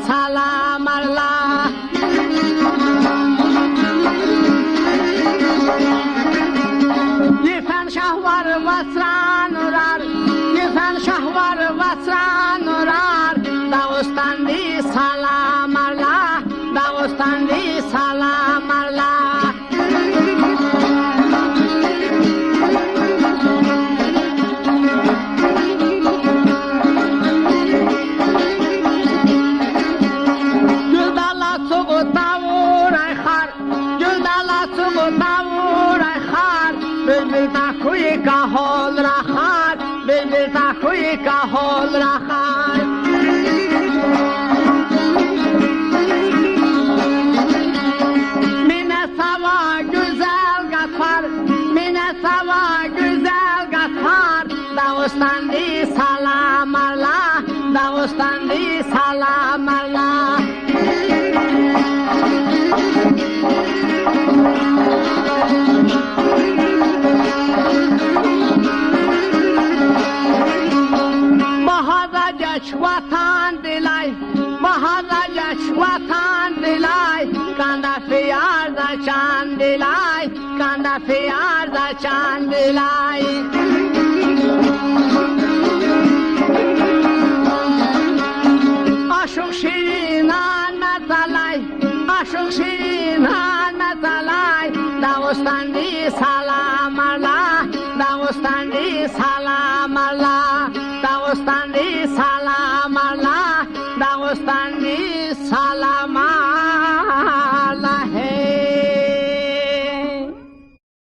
Salam Allah. Yefan şahvar vasran urar, yefan şahvar vasran urar. Dağıstan di salam Allah, Dağıstan di salam Allah. Bülbül kahol rahat, bülbül kahol rahat. Mine sava güzel gatar, mine sava güzel gatar. Dağıstan di salam Allah, Dağıstan di salam Allah. Vatan dilay, bahada geç vatan dilay, kanda fiyarda çan dilay, kanda fiyarda çan dilay. Aşık şirin anmetalay, aşık şirin anmetalay, Dağıstan di salam Allah, Dağıstan di salam Allah, Dağıstan di salam Allah, Dağıstan di salam Allah.